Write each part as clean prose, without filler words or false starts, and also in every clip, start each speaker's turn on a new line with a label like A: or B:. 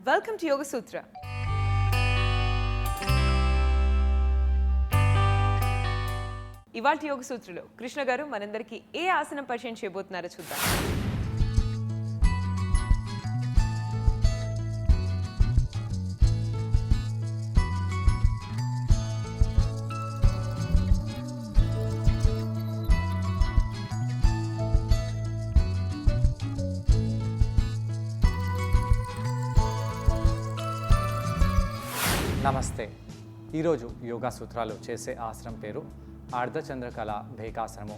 A: Welcome to యోగ సూత్ర. ఇవాళ యోగ సూత్రలో కృష్ణ గారు మనందరికీ ఏ ఆసనం పరిచయం చేయబోతున్నారో చూద్దాం.
B: నమస్తే. ఈరోజు యోగా సూత్రాలు చేసే ఆసనం పేరు అర్ధచంద్రకళ భేకాసనము.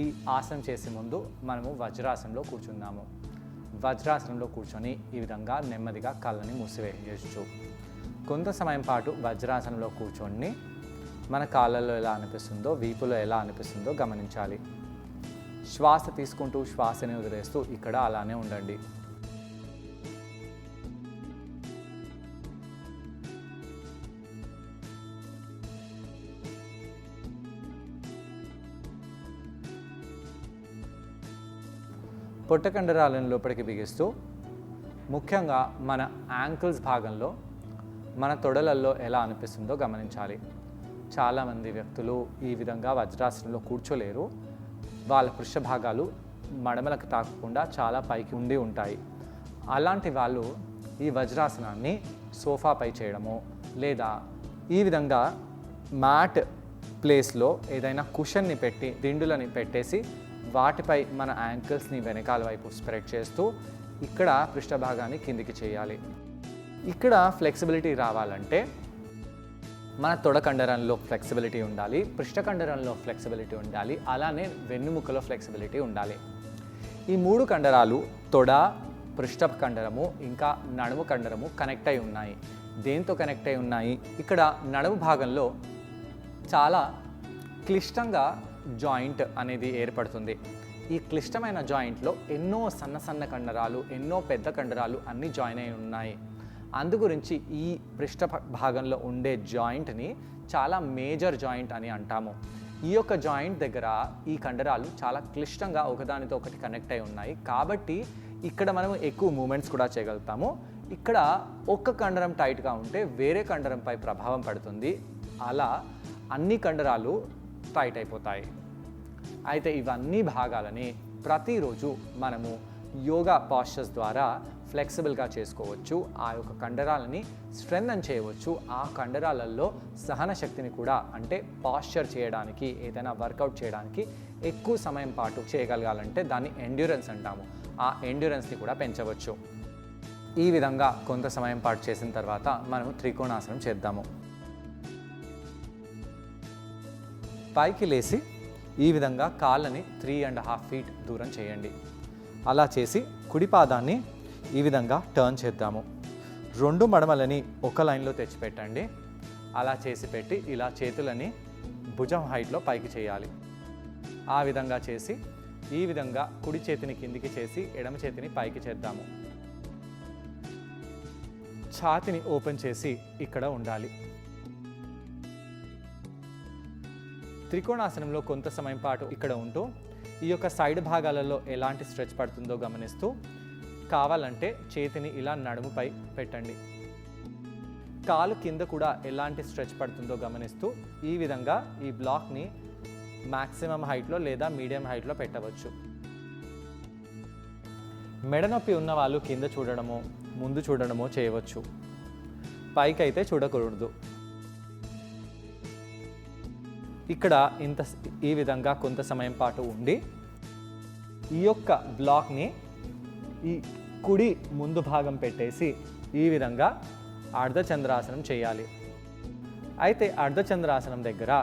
B: ఈ ఆసనం చేసే ముందు మనము వజ్రాసనంలో కూర్చుందాము. వజ్రాసనంలో కూర్చొని ఈ విధంగా నెమ్మదిగా కళ్ళని మూసివేయచ్చు. కొంత సమయం పాటు వజ్రాసనంలో కూర్చొని మన కాళ్ళలో ఎలా అనిపిస్తుందో, వీపులో ఎలా అనిపిస్తుందో గమనించాలి. శ్వాస తీసుకుంటూ శ్వాసని వదిలేస్తూ ఇక్కడ అలానే ఉండండి. పొట్ట కండరాలను లోపలికి బిగిస్తూ ముఖ్యంగా మన యాంకిల్స్ భాగంలో, మన తొడలల్లో ఎలా అనిపిస్తుందో గమనించాలి. చాలామంది వ్యక్తులు ఈ విధంగా వజ్రాసనంలో కూర్చోలేరు. వాళ్ళ పృష్ఠభాగాలు మడమలకు తాకకుండా చాలా పైకి ఉండి ఉంటాయి. అలాంటి వాళ్ళు ఈ వజ్రాసనాన్ని సోఫాపై చేయడము, లేదా ఈ విధంగా మ్యాట్ ప్లేస్లో ఏదైనా కుషన్ని పెట్టి, దిండులని పెట్టేసి వాటిపై మన యాంకిల్స్ని వెనకాల వైపు స్ప్రెడ్ చేస్తూ ఇక్కడ పృష్ఠభాగాన్ని కిందికి చేయాలి. ఇక్కడ ఫ్లెక్సిబిలిటీ రావాలంటే మన తొడ కండరంలో ఫ్లెక్సిబిలిటీ ఉండాలి, పృష్ఠ కండరంలో ఫ్లెక్సిబిలిటీ ఉండాలి, అలానే వెన్నుముకలో ఫ్లెక్సిబిలిటీ ఉండాలి. ఈ మూడు కండరాలు తొడ, పృష్ఠ కండరము, ఇంకా నడుము కండరము కనెక్ట్ అయి ఉన్నాయి. దేంతో కనెక్ట్ అయి ఉన్నాయి? ఇక్కడ నడుము భాగంలో చాలా క్లిష్టంగా జాయింట్ అనేది ఏర్పడుతుంది. ఈ క్లిష్టమైన జాయింట్లో ఎన్నో సన్న సన్న కండరాలు, ఎన్నో పెద్ద కండరాలు అన్నీ జాయిన్ అయి ఉన్నాయి. అందుగురించి ఈ పృష్ఠ భాగంలో ఉండే జాయింట్ని చాలా మేజర్ జాయింట్ అని అంటాము. ఈ యొక్క జాయింట్ దగ్గర ఈ కండరాలు చాలా క్లిష్టంగా ఒకదానితో ఒకటి కనెక్ట్ అయి ఉన్నాయి. కాబట్టి ఇక్కడ మనం ఎక్కువ మూమెంట్స్ కూడా చేయగలుగుతాము. ఇక్కడ ఒక్క కండరం టైట్గా ఉంటే వేరే కండరంపై ప్రభావం పడుతుంది. అలా అన్ని కండరాలు టైట్ అయిపోతాయి. అయితే ఇవన్నీ భాగాలని ప్రతిరోజు మనము యోగా పాస్చర్స్ ద్వారా ఫ్లెక్సిబుల్గా చేసుకోవచ్చు. ఆ యొక్క కండరాలని స్ట్రెంథన్ చేయవచ్చు. ఆ కండరాలలో సహన శక్తిని కూడా, అంటే పాస్చర్ చేయడానికి, ఏదైనా వర్కౌట్ చేయడానికి ఎక్కువ సమయం పాటు చేయగలగాలంటే దాన్ని ఎండ్యూరెన్స్ అంటాము. ఆ ఎండ్యూరెన్స్ని కూడా పెంచవచ్చు. ఈ విధంగా కొంత సమయం పాటు చేసిన తర్వాత మనము త్రికోణాసనం చేద్దాము. పైకి లేచి ఈ విధంగా కాళ్ళని 3.5 feet దూరం చేయండి. అలా చేసి కుడి పాదాన్ని ఈ విధంగా టర్న్ చేద్దాము. రెండు మడమలని ఒక లైన్లో తెచ్చిపెట్టండి. అలా చేసి పెట్టి ఇలా చేతులని భుజం హైట్లో పైకి చేయాలి. ఆ విధంగా చేసి ఈ విధంగా కుడి చేతిని కిందికి చేసి ఎడమ చేతిని పైకి చేద్దాము. ఛాతిని ఓపెన్ చేసి ఇక్కడ ఉండాలి. త్రికోణాసనంలో కొంత సమయం పాటు ఇక్కడ ఉంటూ ఈ యొక్క సైడ్ భాగాలలో ఎలాంటి స్ట్రెచ్ పడుతుందో గమనిస్తూ, కావాలంటే చేతిని ఇలా నడుముపై పెట్టండి. కాలు కింద కూడా ఎలాంటి స్ట్రెచ్ పడుతుందో గమనిస్తూ ఈ విధంగా ఈ బ్లాక్ని మ్యాక్సిమం హైట్లో లేదా మీడియం హైట్లో పెట్టవచ్చు. మెడ నొప్పి ఉన్న వాళ్ళు కింద చూడడమో ముందు చూడడమో చేయవచ్చు. పైకి అయితే చూడకూడదు. ఇక్కడ ఈ విధంగా కొంత సమయం పాటు ఉండి ఈ యొక్క బ్లాక్ని ఈ కుడి ముందు భాగం పెట్టేసి ఈ విధంగా అర్ధచంద్రాసనం చేయాలి. అయితే అర్ధచంద్రాసనం దగ్గర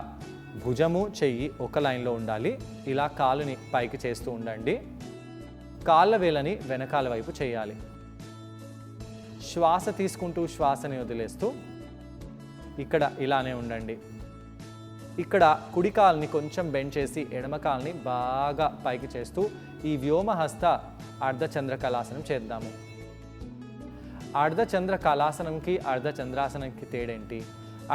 B: భుజము, చెయ్యి ఒక లైన్లో ఉండాలి. ఇలా కాలుని పైకి చేస్తూ ఉండండి. కాళ్ళ వేలని వెనకాల వైపు చేయాలి. శ్వాస తీసుకుంటూ శ్వాసని వదిలేస్తూ ఇక్కడ ఇలానే ఉండండి. ఇక్కడ కుడి కాల్ని కొంచెం బెండ్ చేసి ఎడమ కాల్ని బాగా పైకి చేస్తూ ఈ వ్యోమహస్త అర్ధచంద్రకళాసనం చేద్దాము. అర్ధచంద్రకళాసనంకి అర్ధచంద్రాసనంకి తేడేంటి?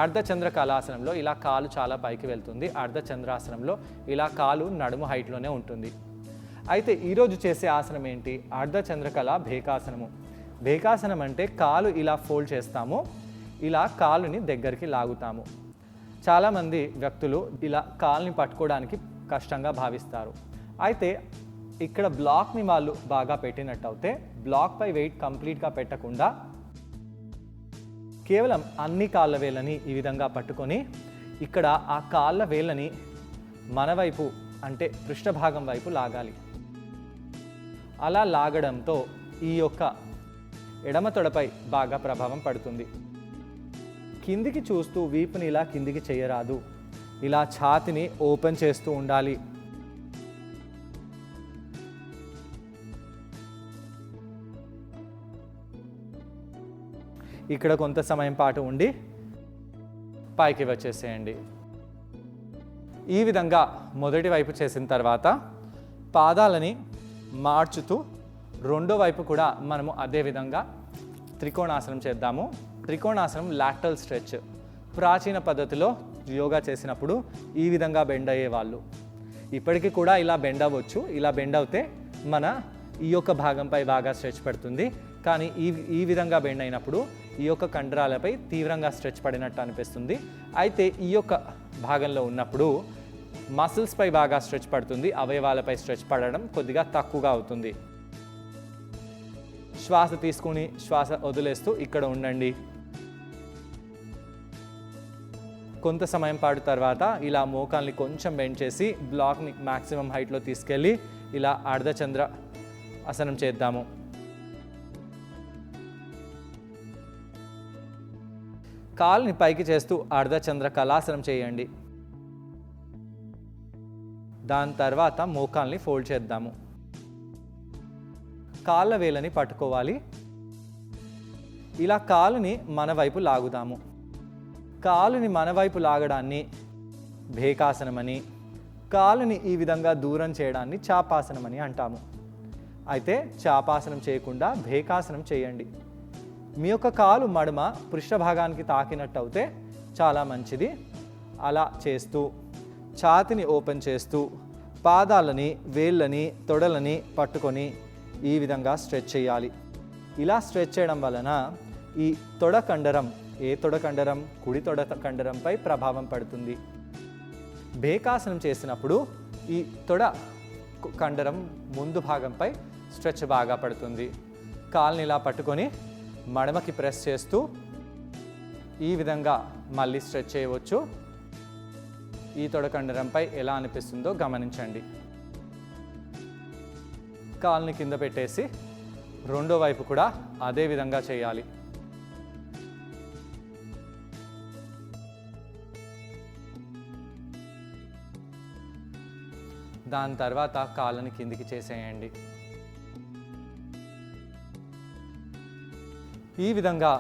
B: అర్ధచంద్రకళాసనంలో ఇలా కాలు చాలా పైకి వెళ్తుంది. అర్ధచంద్రాసనంలో ఇలా కాలు నడుము హైట్లోనే ఉంటుంది. అయితే ఈరోజు చేసే ఆసనం ఏంటి? అర్ధచంద్రకళ భేకాసనము. భేకాసనం అంటే కాలు ఇలా ఫోల్డ్ చేస్తాము, ఇలా కాలుని దగ్గరికి లాగుతాము. చాలామంది వ్యక్తులు ఇలా కాలుని పట్టుకోవడానికి కష్టంగా భావిస్తారు. అయితే ఇక్కడ బ్లాక్ని వాళ్ళు బాగా పెట్టినట్టు అయితే బ్లాక్పై వెయిట్ కంప్లీట్గా పెట్టకుండా కేవలం అన్ని కాళ్ళ వేళ్ళని ఈ విధంగా పట్టుకొని ఇక్కడ ఆ కాళ్ళ వేళ్ళని మన వైపు అంటే పృష్ఠభాగం వైపు లాగాలి. అలా లాగడంతో ఈ యొక్క ఎడమ తొడపై బాగా ప్రభావం పడుతుంది. కిందికి చూస్తూ వీపుని ఇలా కిందికి చేయరాదు, ఇలా ఛాతిని ఓపెన్ చేస్తూ ఉండాలి. ఇక్కడ కొంత సమయం పాటు ఉండి పైకి వచ్చేసేయండి. ఈ విధంగా మొదటి వైపు చేసిన తర్వాత పాదాలని మార్చుతూ రెండో వైపు కూడా మనము అదే విధంగా త్రికోణాసనం చేద్దాము. త్రికోణాసనం లాటరల్ స్ట్రెచ్. ప్రాచీన పద్ధతిలో యోగా చేసినప్పుడు ఈ విధంగా బెండ్ అయ్యేవాళ్ళు. ఇప్పటికీ కూడా ఇలా బెండ్ అవ్వచ్చు. ఇలా బెండ్ అవుతే మన ఈ యొక్క భాగంపై బాగా స్ట్రెచ్ పడుతుంది. కానీ ఈ విధంగా బెండ్ అయినప్పుడు ఈ యొక్క కండరాలపై తీవ్రంగా స్ట్రెచ్ పడినట్టు అనిపిస్తుంది. అయితే ఈ యొక్క భాగంలో ఉన్నప్పుడు మసిల్స్పై బాగా స్ట్రెచ్ పడుతుంది, అవయవాలపై స్ట్రెచ్ పడడం కొద్దిగా తక్కువగా అవుతుంది. శ్వాస తీసుకుని శ్వాస వదిలేస్తూ ఇక్కడ ఉండండి. కొంత సమయం పాటు తర్వాత ఇలా మోకాల్ని కొంచెం బెండ్ చేసి బ్లాక్ని మ్యాక్సిమం హైట్లో తీసుకెళ్ళి ఇలా అర్ధచంద్ర ఆసనం చేద్దాము. కాలుని పైకి చేస్తూ అర్ధచంద్ర కళాసనం చేయండి. దాని తర్వాత మోకాల్ని ఫోల్డ్ చేద్దాము. కాళ్ళ వేలని పట్టుకోవాలి. ఇలా కాలుని మన వైపు లాగుదాము. కాలుని మన వైపు లాగడాన్ని భేకాసనమని, కాలుని ఈ విధంగా దూరం చేయడాన్ని చాపాసనమని అంటాము. అయితే చాపాసనం చేయకుండా భేకాసనం చేయండి. మీ యొక్క కాలు మడమ పృష్ఠభాగానికి తాకినట్టు అయితే చాలా మంచిది. అలా చేస్తూ ఛాతిని ఓపెన్ చేస్తూ పాదాలని వేళ్ళని తొడలని పట్టుకొని ఈ విధంగా స్ట్రెచ్ చేయాలి. ఇలా స్ట్రెచ్ చేయడం వలన ఈ తొడ కండరం, ఏ తొడ కండరం, కుడి తొడ కండరంపై ప్రభావం పడుతుంది. భేకాసనం చేసినప్పుడు ఈ తొడ కండరం ముందు భాగంపై స్ట్రెచ్ బాగా పడుతుంది. కాల్ని ఇలా పట్టుకొని మడమకి ప్రెస్ చేస్తూ ఈ విధంగా మళ్ళీ స్ట్రెచ్ చేయవచ్చు. ఈ తొడ కండరంపై ఎలా అనిపిస్తుందో గమనించండి. కాల్ని కింద పెట్టేసి రెండో వైపు కూడా అదే విధంగా చేయాలి. దాని తర్వాత కాళ్ళని కిందికి చేసేయండి. ఈ విధంగా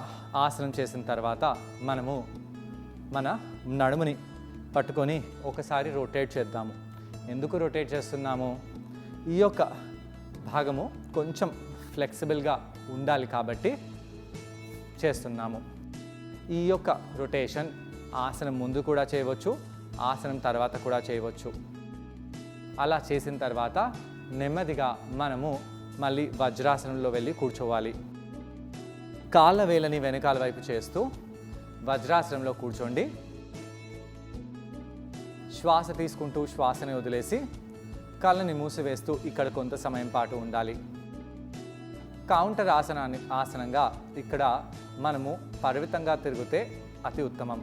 B: ఆసనం చేసిన తర్వాత మనము మన నడుముని పట్టుకొని ఒకసారి రొటేట్ చేద్దాము. ఎందుకు రొటేట్ చేస్తున్నాము? ఈ యొక్క భాగము కొంచెం ఫ్లెక్సిబుల్గా ఉండాలి కాబట్టి చేస్తున్నాము. ఈ యొక్క రొటేషన్ ఆసనం ముందు కూడా చేయవచ్చు, ఆసనం తర్వాత కూడా చేయవచ్చు. అలా చేసిన తర్వాత నెమ్మదిగా మనము మళ్ళీ వజ్రాసనంలో వెళ్ళి కూర్చోవాలి. కాళ్ళ వేలని వెనకాల వైపు చేస్తూ వజ్రాసనంలో కూర్చోండి. శ్వాస తీసుకుంటూ శ్వాసని వదిలేసి కళ్ళని మూసివేస్తూ ఇక్కడ కొంత సమయం పాటు ఉండాలి. కౌంటర్ ఆసనంగా ఇక్కడ మనము పరిమితంగా తిరిగితే అతి ఉత్తమం.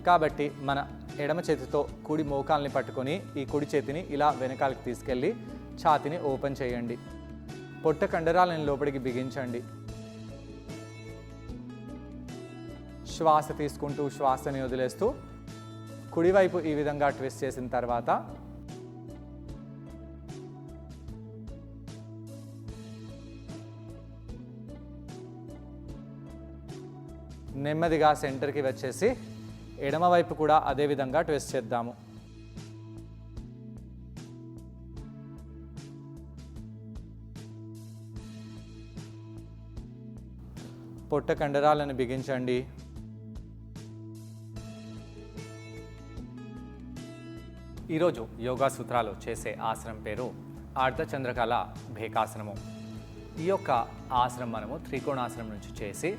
B: కాబట్టి మన ఎడమ చేతితో కుడి మోకాల్ని పట్టుకొని ఈ కుడి చేతిని ఇలా వెనకాలకి తీసుకెళ్ళి ఛాతిని ఓపెన్ చేయండి. పొట్ట కండరాలను లోపలికి బిగించండి. శ్వాస తీసుకుంటూ శ్వాసని వదిలేస్తూ కుడివైపు ఈ విధంగా ట్విస్ట్ చేసిన తర్వాత నెమ్మదిగా సెంటర్కి వచ్చేసి ఎడమవైపు కూడా అదే విధంగా ట్విస్ట్ చేద్దాము. పొట్ట కండరాలను బిగించండి. ఈరోజు యోగా సూత్రాలు చేసే ఆసనం పేరు అర్ధచంద్రకళ భేకాసనము. ఈ యొక్క ఆసనం మనము త్రికోణాసనం నుంచి చేసి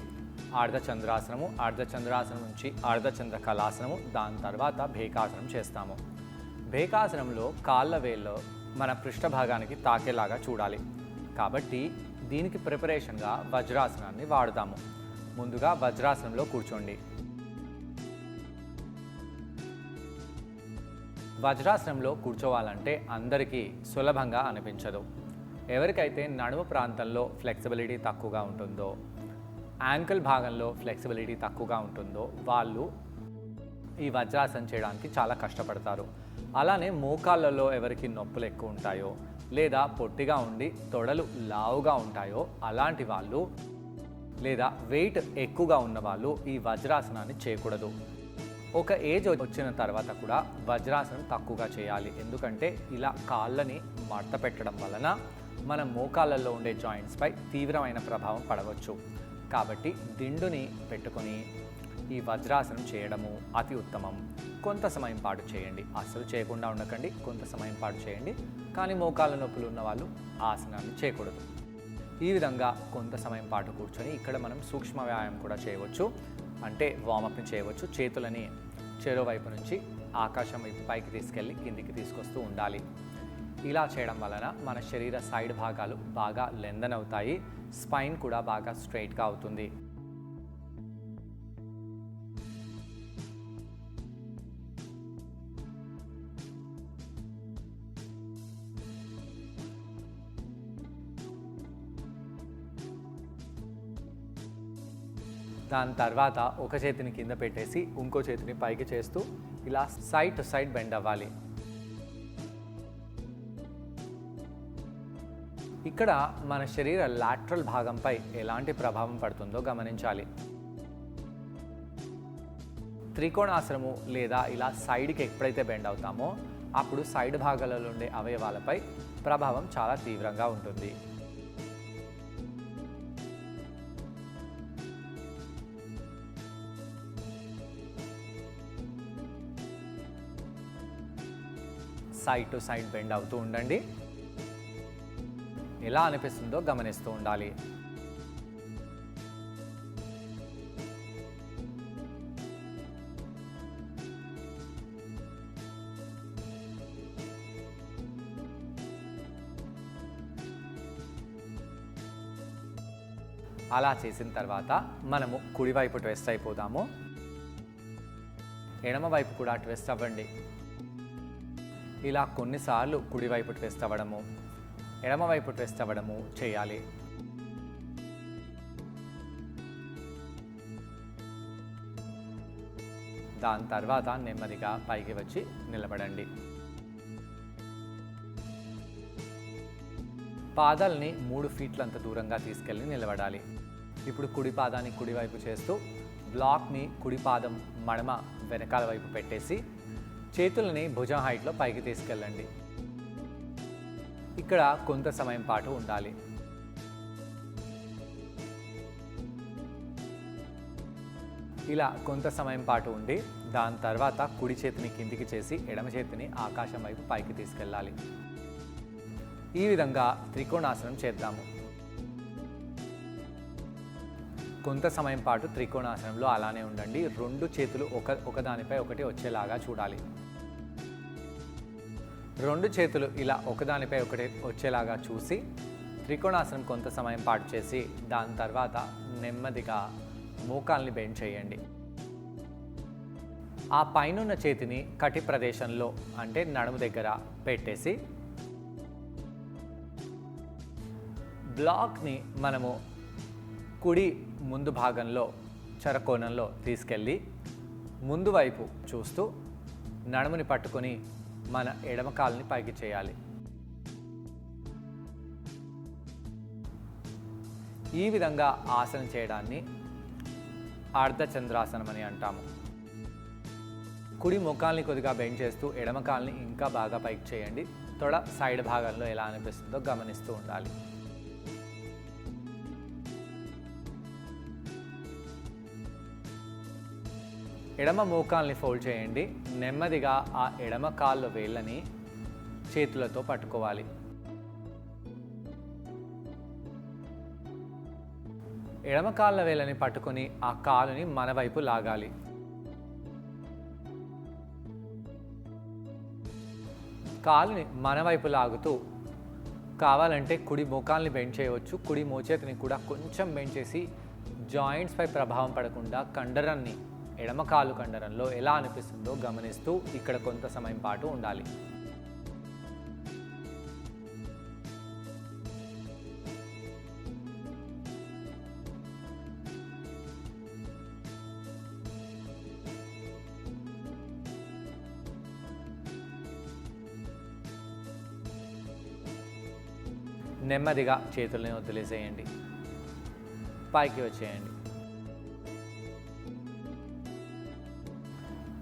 B: అర్ధచంద్రాసనము, అర్ధచంద్రాసనం నుంచి అర్ధచంద్ర కళాసనము, దాని తర్వాత భేకాసనం చేస్తాము. భేకాసనంలో కాళ్ళ వేళ్ళు మన పృష్ఠభాగానికి తాకేలాగా చూడాలి. కాబట్టి దీనికి ప్రిపరేషన్గా వజ్రాసనాన్ని వాడతాము. ముందుగా వజ్రాసనంలో కూర్చోండి. వజ్రాసనంలో కూర్చోవాలంటే అందరికీ సులభంగా అనిపించదు. ఎవరికైతే నడుము ప్రాంతంలో ఫ్లెక్సిబిలిటీ తక్కువగా ఉంటుందో, యాంకిల్ భాగంలో ఫ్లెక్సిబిలిటీ తక్కువగా ఉంటుందో వాళ్ళు ఈ వజ్రాసనం చేయడానికి చాలా కష్టపడతారు. అలానే మోకాళ్ళలో ఎవరికి నొప్పులు ఎక్కువ ఉంటాయో లేదా పొట్టిగా ఉండి తొడలు లావుగా ఉంటాయో అలాంటి వాళ్ళు లేదా వెయిట్ ఎక్కువగా ఉన్న వాళ్ళు ఈ వజ్రాసనాన్ని చేయకూడదు. ఒక ఏజ్ వచ్చిన తర్వాత కూడా వజ్రాసనం తక్కువగా చేయాలి. ఎందుకంటే ఇలా కాళ్ళని మడత పెట్టడం వలన మన మోకాళ్ళల్లో ఉండే జాయింట్స్పై తీవ్రమైన ప్రభావం పడవచ్చు. కాబట్టి దిండుని పెట్టుకొని ఈ వజ్రాసనం చేయడము అతి ఉత్తమం. కొంత సమయం పాటు చేయండి, అస్సలు చేయకుండా ఉండకండి. కొంత సమయం పాటు చేయండి, కానీ మోకాళ్ళ నొప్పులు ఉన్న వాళ్ళు ఆసనాన్ని చేయకూడదు. ఈ విధంగా కొంత సమయం పాటు కూర్చొని ఇక్కడ మనం సూక్ష్మ వ్యాయామం కూడా చేయవచ్చు. అంటే వార్మప్ని చేయవచ్చు. చేతులని చెరో వైపు నుంచి ఆకాశం వైపు పైకి తీసుకెళ్ళి కిందికి తీసుకొస్తూ ఉండాలి. ఇలా చేయడం వలన మన శరీర సైడ్ భాగాలు బాగా లెందన్ అవుతాయి, స్పైన్ కూడా బాగా స్ట్రైట్గా అవుతుంది. దాని తర్వాత ఒక చేతిని కింద పెట్టేసి ఇంకో చేతిని పైకి చేస్తూ ఇలా సైడ్ టు సైడ్ బెండ్ అవ్వాలి. ఇక్కడ మన శరీర లాటరల్ భాగంపై ఎలాంటి ప్రభావం పడుతుందో గమనించాలి. త్రికోణాసనము లేదా ఇలా సైడ్కి ఎప్పుడైతే బెండ్ అవుతామో అప్పుడు సైడ్ భాగాలలో ఉండే అవయవాలపై ప్రభావం చాలా తీవ్రంగా ఉంటుంది. సైడ్ టు సైడ్ బెండ్ అవుతూ ఉండండి. ఎలా అనిపిస్తుందో గమనిస్తూ ఉండాలి. అలా చేసిన తర్వాత మనము కుడివైపు ట్విస్ట్ అయిపోదాము. ఎడమ వైపు కూడా ట్విస్ట్ అవ్వండి. ఇలా కొన్నిసార్లు కుడివైపు ట్విస్ట్ అవ్వడము, ఎడమవైపు ట్విస్ట్ అవ్వడము చేయాలి. దాని తర్వాత నెమ్మదిగా పైకి వచ్చి నిలబడండి. పాదాలని 3 ఫీట్లంత దూరంగా తీసుకెళ్ళి నిలబడాలి. ఇప్పుడు కుడి పాదాన్ని కుడివైపు చేస్తూ బ్లాక్ని కుడి పాదం మడమ వెనకాల వైపు పెట్టేసి చేతులని భుజం హైట్లో పైకి తీసుకెళ్ళండి. ఇక్కడ కొంత సమయం పాటు ఉండాలి. ఇలా కొంత సమయం పాటు ఉండి దాని తర్వాత కుడి చేతిని కిందికి చేసి ఎడమ చేతిని ఆకాశం వైపు పైకి తీసుకెళ్ళాలి. ఈ విధంగా త్రికోణాసనం చేద్దాము. కొంత సమయం పాటు త్రికోణాసనంలో అలానే ఉండండి. 2 చేతులు ఒకదానిపై ఒకటి వచ్చేలాగా చూడాలి. 2 చేతులు ఇలా ఒకదానిపై ఒకటి వచ్చేలాగా చూసి త్రికోణాసనం కొంత సమయం పాటు చేసి దాని తర్వాత నెమ్మదిగా మోకాల్ని బెండ్ చేయండి. ఆ పైనున్న చేతిని కటి ప్రదేశంలో అంటే నడుము దగ్గర పెట్టేసి బ్లాక్ని మనము కుడి ముందు భాగంలో చరకోణంలో తీసుకెళ్ళి ముందు వైపు చూస్తూ నడుముని పట్టుకొని మన ఎడమ కాలుని పైకి చేయాలి. ఈ విధంగా ఆసనం చేయడాన్ని అర్ధచంద్రాసనం అని అంటాము. కుడి ముఖాల్ని కొద్దిగా బెండ్ చేస్తూ ఎడమ కాల్ని ఇంకా బాగా పైకి చేయండి. తొడ సైడ్ భాగంలో ఎలా అనిపిస్తుందో గమనిస్తూ ఉండాలి. ఎడమ మోకాల్ని ఫోల్డ్ చేయండి. నెమ్మదిగా ఆ ఎడమ కాళ్ళు వేళ్ళని చేతులతో పట్టుకోవాలి. ఎడమ కాళ్ళ వేలని పట్టుకొని ఆ కాలుని మన వైపు లాగాలి. కాలుని మన వైపు లాగుతూ కావాలంటే కుడి మోకాల్ని బెండ్ చేయవచ్చు. కుడి మోచేతిని కూడా కొంచెం బెండ్ చేసి జాయింట్స్పై ప్రభావం పడకుండా కండరాన్ని ఎడమ కాలు కండరంలో ఎలా అనిపిస్తుందో గమనిస్తూ ఇక్కడ కొంత సమయం పాటు ఉండాలి. నెమ్మదిగా చేతుల్ని వదిలేసేయండి. పైకి వచ్చేయండి.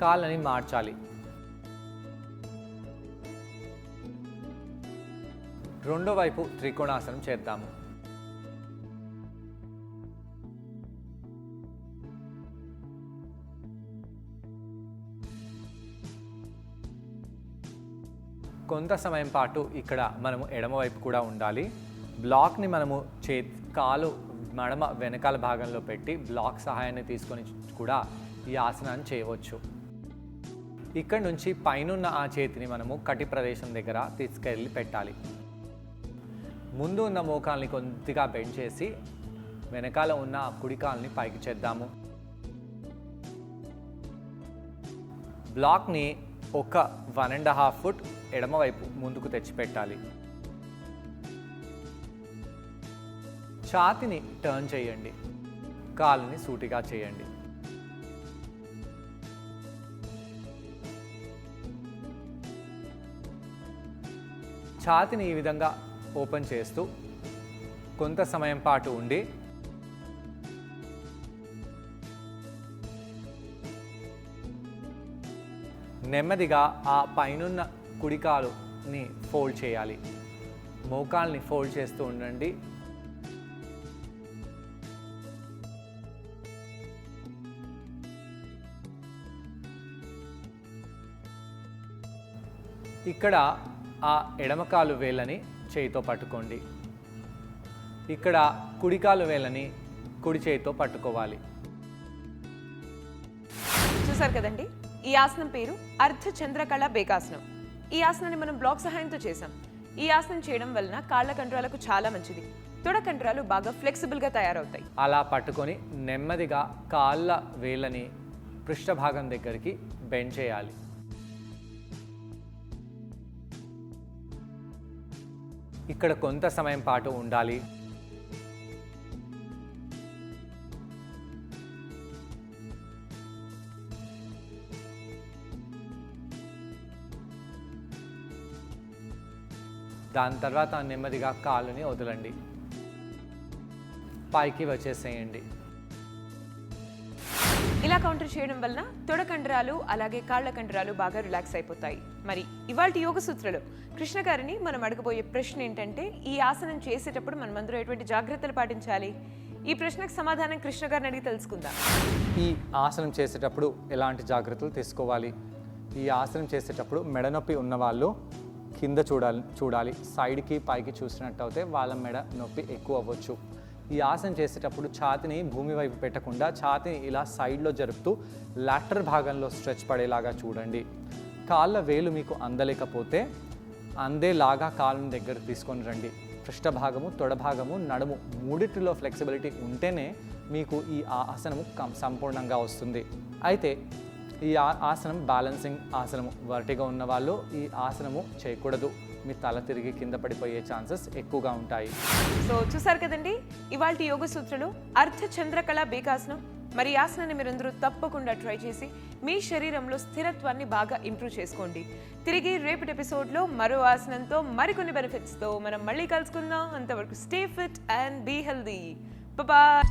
B: కాళ్ళని మార్చాలి. రెండో వైపు త్రికోణాసనం చేద్దాము. కొంత సమయం పాటు ఇక్కడ మనము ఎడమవైపు కూడా ఉండాలి. బ్లాక్ని మనము కాలు మడమ వెనకాల భాగంలో పెట్టి బ్లాక్ సహాయాన్ని తీసుకొని కూడా ఈ ఆసనాన్ని చేయవచ్చు. ఇక్కడ నుంచి పైనున్న ఆ చేతిని మనము కటి ప్రదేశం దగ్గర తీసుకెళ్ళి పెట్టాలి. ముందు ఉన్న మోకాల్ని కొద్దిగా బెండ్ చేసి వెనకాల ఉన్న కుడికాల్ని పైకి చేద్దాము. బ్లాక్ని ఒక 1.5 ఫుట్ ఎడమవైపు ముందుకు తెచ్చిపెట్టాలి. ఛాతిని టర్న్ చేయండి. కాలుని సూటిగా చేయండి. ఛాతిని ఈ విధంగా ఓపెన్ చేస్తూ కొంత సమయం పాటు ఉండి నెమ్మదిగా ఆ పైనున్న కుడికాలుని ఫోల్డ్ చేయాలి. మోకాల్ని ఫోల్డ్ చేస్తూ ఉండండి. ఇక్కడ ఆ ఎడమకాలు వేళ్ళని చేయితో పట్టుకోండి. ఇక్కడ కుడికాలు వేళ్ళని కుడి చేయితో పట్టుకోవాలి.
A: చూసారు కదండి, ఈ ఆసనం పేరు అర్ధ చంద్రకళ బేకాసనం. ఈ ఆసనాన్ని మనం బ్లాక్ సహాయంతో చేసాం. ఈ ఆసనం చేయడం వలన కాళ్ళ కండరాలకు చాలా మంచిది. తొడ కండరాలు బాగా ఫ్లెక్సిబుల్గా తయారవుతాయి.
B: అలా పట్టుకొని నెమ్మదిగా కాళ్ళ వేళ్ళని పృష్ఠభాగం దగ్గరికి బెండ్ చేయాలి. ఇక్కడ కొంత సమయం పాటు ఉండాలి. దాని తర్వాత నెమ్మదిగా కాలుని వదలండి. పైకి వచ్చేసేయండి.
A: ఇలా కౌంటర్ చేయడం వలన తొడ కండరాలు అలాగే కాళ్ళ కండరాలు బాగా రిలాక్స్ అయిపోతాయి. మరి ఇవాల్టి యోగ సూత్రలో కృష్ణ గారిని మనం అడగబోయే ప్రశ్న ఏంటంటే, ఈ ఆసనం చేసేటప్పుడు మనం అందరూ ఎటువంటి జాగ్రత్తలు పాటించాలి? ఈ ప్రశ్నకు సమాధానం కృష్ణ గారిని అడిగి తెలుసుకుందాం.
B: ఈ ఆసనం చేసేటప్పుడు ఎలాంటి జాగ్రత్తలు తీసుకోవాలి? ఈ ఆసనం చేసేటప్పుడు మెడ నొప్పి ఉన్నవాళ్ళు కింద చూడాలి. సైడ్కి పైకి చూసినట్టు అయితే వాళ్ళ మెడ నొప్పి ఎక్కువ అవ్వచ్చు. ఈ ఆసనం చేసేటప్పుడు ఛాతిని భూమి వైపు పెట్టకుండా ఛాతిని ఇలా సైడ్లో జరుపుతూ లాటర్ భాగంలో స్ట్రెచ్ పడేలాగా చూడండి. కాళ్ళ వేలు మీకు అందలేకపోతే అందేలాగా కాళ్ళని దగ్గర తీసుకొని రండి. పృష్ఠభాగము, తొడ భాగము, నడుము మూడిటిలో ఫ్లెక్సిబిలిటీ ఉంటేనే మీకు ఈ ఆసనము సంపూర్ణంగా వస్తుంది. అయితే ఈ ఆసనం బ్యాలెన్సింగ్ ఆసనము. వర్టిగా ఉన్న వాళ్ళు ఈ ఆసనము చేయకూడదు. మీ తల తిరిగి కింద పడిపోయే ఛాన్సెస్ ఎక్కువగా ఉంటాయి.
A: సో చూసారు కదండి, ఇవాల్టి యోగ సూత్రలు అర్ధ చంద్రకళ బేకాసనం. మరి ఈ ఆసనాన్ని మీరందరూ తప్పకుండా ట్రై చేసి మీ శరీరంలో స్థిరత్వాన్ని బాగా ఇంప్రూవ్ చేసుకోండి. తిరిగి రేపటి ఎపిసోడ్లో మరో ఆసనంతో మరికొన్ని బెనిఫిట్స్తో మనం మళ్ళీ కలుసుకుందాం. అంతవరకు stay fit and be healthy. Bye.